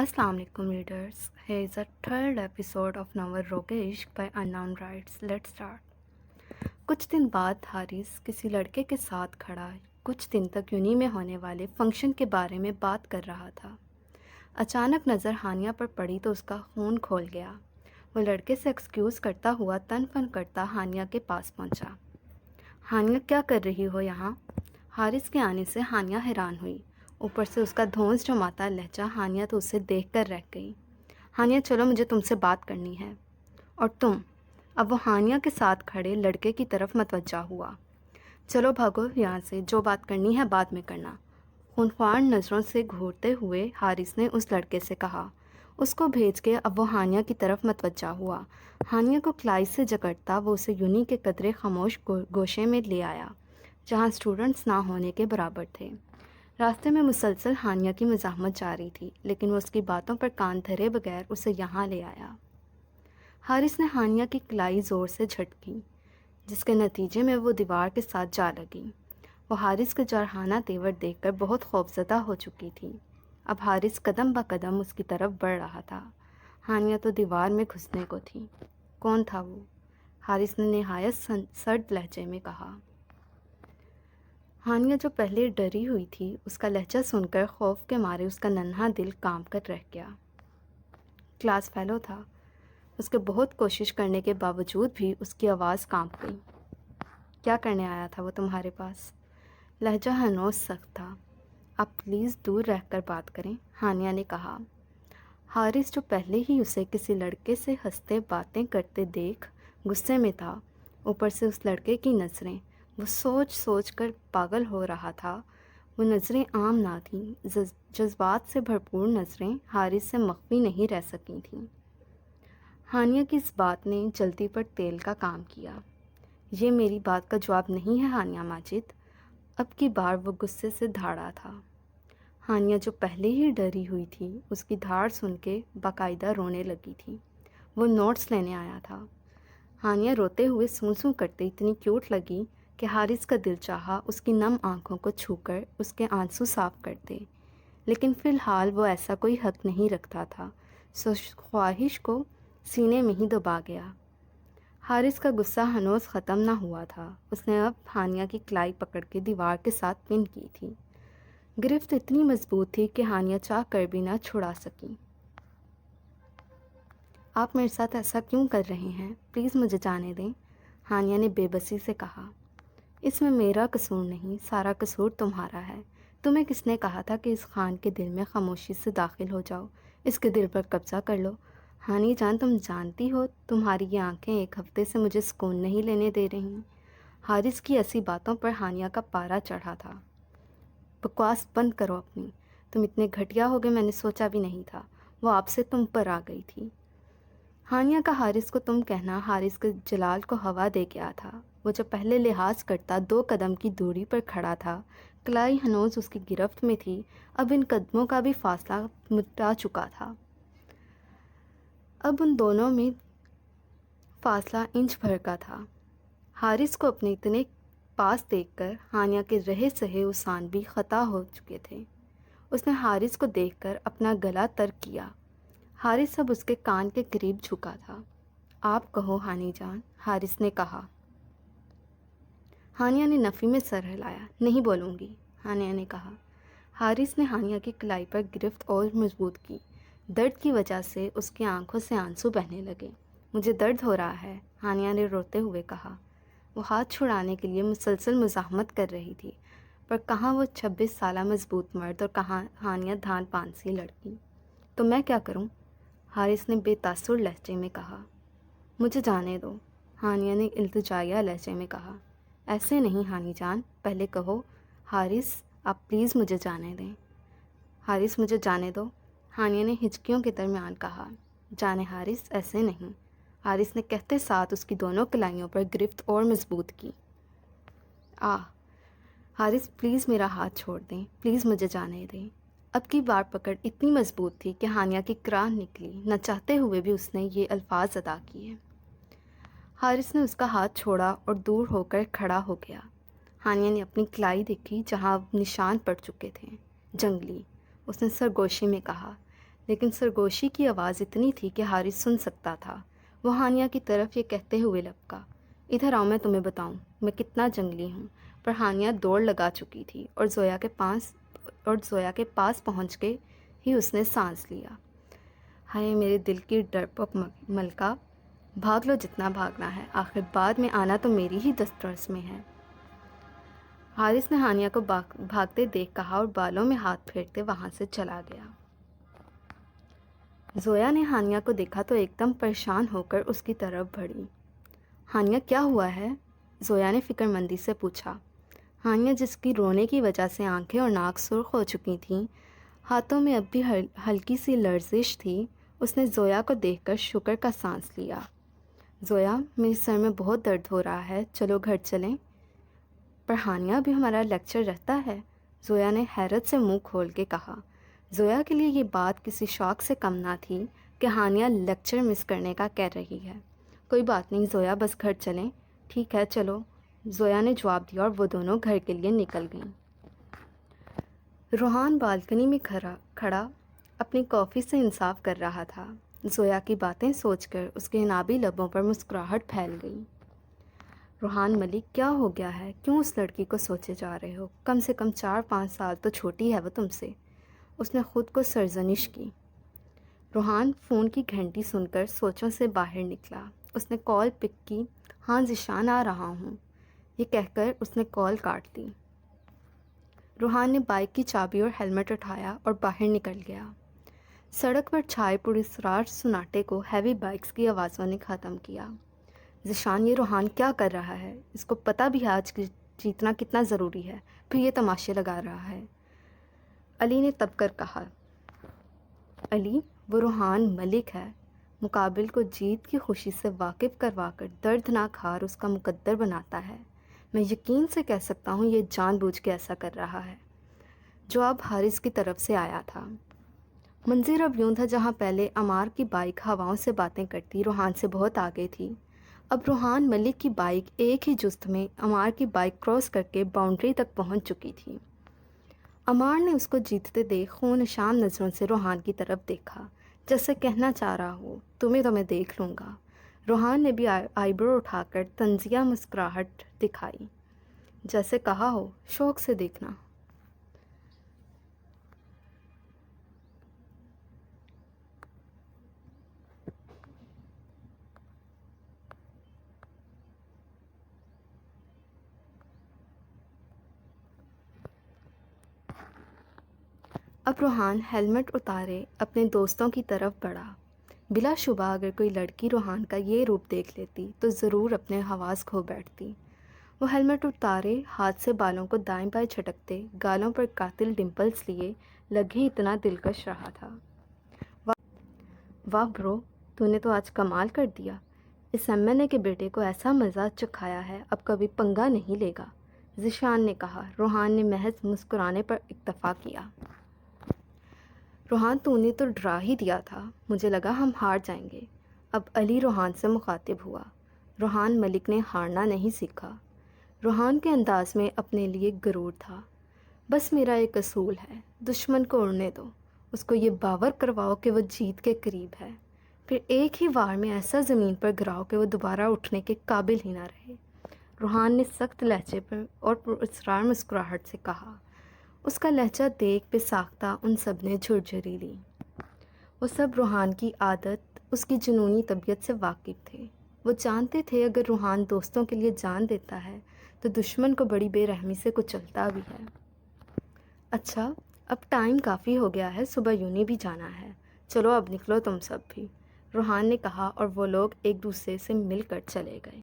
Assalamu alaikum readers. Here is a third episode of Navar Rogesh by Unknown Rights. Let's start. कुछ दिन बाद हारिस किसी लड़के के साथ खड़ा कुछ दिन तक यूनी में होने वाले फंक्शन के बारे में बात कर रहा था। अचानक नज़र हानिया पर पड़ी तो उसका खून खोल गया। वो लड़के से एक्सक्यूज़ करता हुआ तन फन करता हानिया के पास पहुंचा। हानिया, क्या कर रही हो यहाँ? हारिस के आने से हानिया हैरान हुई। ऊपर से उसका धौंस जमाता लहजा हानिया तो उसे देखकर रह गई। हानिया, चलो, मुझे तुमसे बात करनी है। और तुम? अब वो हानिया के साथ खड़े लड़के की तरफ मतवज्जा हुआ। चलो भागो यहाँ से, जो बात करनी है बाद में करना। खूनख्वार नज़रों से घूरते हुए हारिस ने उस लड़के से कहा। उसको भेज के अब वो हानिया की तरफ मतवज्जा हुआ। हानिया को क्लाई से जकड़ता वो उसे यूनी के कदरे खामोश गोशे में ले आया, जहाँ स्टूडेंट्स ना होने के बराबर थे। रास्ते में मुसलसल हानिया की मज़ाहमत जारी थी, लेकिन वो उसकी बातों पर कान धरे बगैर उसे यहाँ ले आया। हारिस ने हानिया की कलाई ज़ोर से झटकी, जिसके नतीजे में वो दीवार के साथ जा लगी। वो हारिस का जरहाना तेवर देखकर बहुत खौफज़दा हो चुकी थी। अब हारिस कदम ब कदम उसकी तरफ बढ़ रहा था। हानिया तो दीवार में घुसने को थी। कौन था वो? हारिस ने नहायत सर्द लहजे में कहा। हानिया, जो पहले डरी हुई थी, उसका लहजा सुनकर खौफ के मारे उसका नन्हा दिल कांप कर रह गया। क्लास फेलो था। उसके बहुत कोशिश करने के बावजूद भी उसकी आवाज़ कांप गई। क्या करने आया था वो तुम्हारे पास? लहजा हनोस सख्त था। आप प्लीज़ दूर रहकर बात करें, हानिया ने कहा। हारिस, जो पहले ही उसे किसी लड़के से हंसते बातें करते देख गुस्से में था, ऊपर से उस लड़के की नज़रें, वो सोच सोच कर पागल हो रहा था। वो नज़रें आम ना थीं, जज्बात से भरपूर नज़रें हारिस से मख्फी नहीं रह सकी थीं। हानिया की इस बात ने जल्दी पर तेल का काम किया। ये मेरी बात का जवाब नहीं है हानिया माजिद। अब की बार वो गुस्से से धाड़ा था। हानिया, जो पहले ही डरी हुई थी, उसकी धाड़ सुन के बाकायदा रोने लगी थी। वो नोट्स लेने आया था। हानिया रोते हुए सूं सूं करते इतनी क्यूट लगी कि हारिस का दिल चाहा उसकी नम आंखों को छूकर उसके आंसू साफ कर दे, लेकिन फ़िलहाल वो ऐसा कोई हक नहीं रखता था, सो ख्वाहिश को सीने में ही दबा गया। हारिस का गुस्सा हनोज ख़त्म ना हुआ था। उसने अब हानिया की कलाई पकड़ के दीवार के साथ पिन की थी। गिरफ्त इतनी मजबूत थी कि हानिया चाह कर भी ना छुड़ा सकी। आप मेरे साथ ऐसा क्यों कर रहे हैं? प्लीज़ मुझे जाने दें, हानिया ने बेबसी से कहा। इसमें मेरा कसूर नहीं, सारा कसूर तुम्हारा है। तुम्हें किसने कहा था कि इस खान के दिल में खामोशी से दाखिल हो जाओ, इसके दिल पर कब्ज़ा कर लो? हानी जान, तुम जानती हो तुम्हारी ये आंखें एक हफ्ते से मुझे सुकून नहीं लेने दे रही। हारिस की ऐसी बातों पर हानिया का पारा चढ़ा था। बकवास बंद करो अपनी। तुम इतने घटिया होगे मैंने सोचा भी नहीं था। वो आपसे तुम पर आ गई थी। हानिया का हारिस को तुम कहना हारिस के जलाल को हवा दे गया था। वो जो पहले लिहाज करता 2 कदम की दूरी पर खड़ा था, कलाई हनोज उसकी गिरफ्त में थी, अब इन कदमों का भी फासला मिटा चुका था। अब उन दोनों में फासला इंच भर का था। हारिस को अपने इतने पास देखकर हानिया के रहे सहे उसान भी ख़ता हो चुके थे। उसने हारिस को देखकर अपना गला तर किया। हारिस अब उसके कान के करीब झुका था। आप कहो हानी जान, हारिस ने कहा। हानिया ने नफ़ी में सर हिलाया। नहीं बोलूँगी, हानिया ने कहा। हारिस ने हानिया की कलाई पर गिरफ्त और मजबूत की। दर्द की वजह से उसकी आंखों से आंसू बहने लगे। मुझे दर्द हो रहा है, हानिया ने रोते हुए कहा। वो हाथ छुड़ाने के लिए मुसलसल मुज़ाहमत कर रही थी, पर कहाँ वो 26 साला मजबूत मर्द और कहाँ हानिया धान पान सी लड़की। तो मैं क्या करूँ? हारिस ने बेतासुर लहजे में कहा। मुझे जाने दो, हानिया ने इल्तिजाया लहजे में कहा। ऐसे नहीं हानी जान, पहले कहो। हारिस, आप प्लीज़ मुझे जाने दें। हारिस, मुझे जाने दो, हानिया ने हिचकियों के दरमियान कहा। जाने हारिस, ऐसे नहीं, हारिस ने कहते साथ उसकी दोनों कलाइयों पर गिरफ्त और मजबूत की। आह, हारिस प्लीज़ मेरा हाथ छोड़ दें, प्लीज़ मुझे जाने दें। अब की बार पकड़ इतनी मजबूत थी कि हानिया की कराह निकली। न चाहते हुए भी उसने ये अल्फाज अदा किए। हारिस ने उसका हाथ छोड़ा और दूर होकर खड़ा हो गया। हानिया ने अपनी कलाई देखी, जहाँ अब निशान पड़ चुके थे, जंगली। उसने सरगोशी में कहा, لیکن سرگوشی کی آواز اتنی تھی کہ حارث سن سکتا تھا۔ وہ ہانیہ کی طرف یہ کہتے ہوئے لپکا، ادھر آؤ میں تمہیں بتاؤں میں کتنا جنگلی ہوں۔ پر ہانیہ دوڑ لگا چکی تھی اور زویا کے پاس پہنچ کے ہی اس نے سانس لیا۔ ہائے میرے دل کی ڈرپوک ملکہ، بھاگ لو جتنا بھاگنا ہے، آخر بعد میں آنا تو میری ہی دسترس میں ہے۔ حارث نے ہانیہ کو بھاگتے دیکھ کہا اور بالوں میں ہاتھ پھیرتے وہاں سے چلا گیا۔ زویا نے ہانیہ کو دیکھا تو ایک دم پریشان ہو کر اس کی طرف بڑھی۔ ہانیہ کیا ہوا ہے؟ زویا نے فکر مندی سے پوچھا۔ ہانیہ جس کی رونے کی وجہ سے آنکھیں اور ناک سرخ ہو چکی تھیں، ہاتھوں میں اب بھی ہلکی سی لرزش تھی، اس نے زویا کو دیکھ کر شکر کا سانس لیا۔ زویا، میرے سر میں بہت درد ہو رہا ہے، چلو گھر چلیں۔ پر ہانیہ بھی ہمارا لیکچر رہتا ہے، زویا نے حیرت سے منہ کھول کے کہا۔ زویا کے لیے یہ بات کسی شوق سے کم نہ تھی کہ ہانیہ لیکچر مس کرنے کا کہہ رہی ہے۔ کوئی بات نہیں زویا، بس گھر چلیں۔ ٹھیک ہے چلو، زویا نے جواب دیا اور وہ دونوں گھر کے لیے نکل گئیں۔ روحان بالکنی میں کھڑا اپنی کافی سے انصاف کر رہا تھا۔ زویا کی باتیں سوچ کر اس کے نابی لبوں پر مسکراہٹ پھیل گئی۔ روحان ملک، کیا ہو گیا ہے؟ کیوں اس لڑکی کو سوچے جا رہے ہو؟ کم سے کم 4-5 سال تو چھوٹی ہے وہ تم سے، اس نے خود کو سرزنش کی۔ روحان فون کی گھنٹی سن کر سوچوں سے باہر نکلا۔ اس نے کال پک کی۔ ہاں ذیشان، آ رہا ہوں، یہ کہہ کر اس نے کال کاٹ دی۔ روحان نے بائک کی چابی اور ہیلمٹ اٹھایا اور باہر نکل گیا۔ سڑک پر چھائے پراسرار سناٹے کو ہیوی بائکس کی آوازوں نے ختم کیا۔ ذیشان، یہ روحان کیا کر رہا ہے؟ اس کو پتہ بھی ہے آج جیتنا کتنا ضروری ہے، پھر یہ تماشے لگا رہا ہے، علی نے تب کر کہا۔ علی، وہ روحان ملک ہے، مقابل کو جیت کی خوشی سے واقف کروا کر دردناک ہار اس کا مقدر بناتا ہے۔ میں یقین سے کہہ سکتا ہوں یہ جان بوجھ کے ایسا کر رہا ہے۔ جواب حارث کی طرف سے آیا تھا۔ منظر اب یوں تھا جہاں پہلے عمار کی بائک ہواؤں سے باتیں کرتی روحان سے بہت آگے تھی، اب روحان ملک کی بائک ایک ہی جست میں عمار کی بائک کراس کر کے باؤنڈری تک پہنچ چکی تھی۔ عمار نے اس کو جیتتے دیکھ خون شام نظروں سے روحان کی طرف دیکھا، جیسے کہنا چاہ رہا ہو تمہیں تو میں دیکھ لوں گا۔ روحان نے بھی آئی برو اٹھا کر طنزیہ مسکراہٹ دکھائی، جیسے کہا ہو شوق سے دیکھنا۔ اب روحان ہیلمٹ اتارے اپنے دوستوں کی طرف بڑھا۔ بلا شبہ اگر کوئی لڑکی روحان کا یہ روپ دیکھ لیتی تو ضرور اپنے حواس کھو بیٹھتی۔ وہ ہیلمٹ اتارے ہاتھ سے بالوں کو دائیں بائیں چھٹکتے، گالوں پر قاتل ڈمپلز لیے لگے اتنا دلکش رہا تھا۔ واہ برو، تو نے تو آج کمال کر دیا، اس ایم این اے کے بیٹے کو ایسا مزہ چکھایا ہے اب کبھی پنگا نہیں لے گا، ذیشان نے کہا۔ روحان نے محض مسکرانے پر اکتفا کیا۔ روحان، تو نے تو ڈرا ہی دیا تھا، مجھے لگا ہم ہار جائیں گے۔ اب علی روحان سے مخاطب ہوا۔ روحان ملک نے ہارنا نہیں سیکھا۔ روحان کے انداز میں اپنے لیے غرور تھا۔ بس میرا ایک اصول ہے، دشمن کو اڑنے دو، اس کو یہ باور کرواؤ کہ وہ جیت کے قریب ہے، پھر ایک ہی وار میں ایسا زمین پر گراؤ کہ وہ دوبارہ اٹھنے کے قابل ہی نہ رہے۔ روحان نے سخت لہجے پر اور پراسرار مسکراہٹ سے کہا۔ اس کا لہجہ دیکھ بے ساختہ ان سب نے جھرجھری لی۔ وہ سب روحان کی عادت، اس کی جنونی طبیعت سے واقف تھے۔ وہ جانتے تھے اگر روحان دوستوں کے لیے جان دیتا ہے تو دشمن کو بڑی بے رحمی سے کچلتا بھی ہے۔ اچھا، اب ٹائم کافی ہو گیا ہے، صبح یونی بھی جانا ہے، چلو اب نکلو تم سب بھی، روحان نے کہا اور وہ لوگ ایک دوسرے سے مل کر چلے گئے۔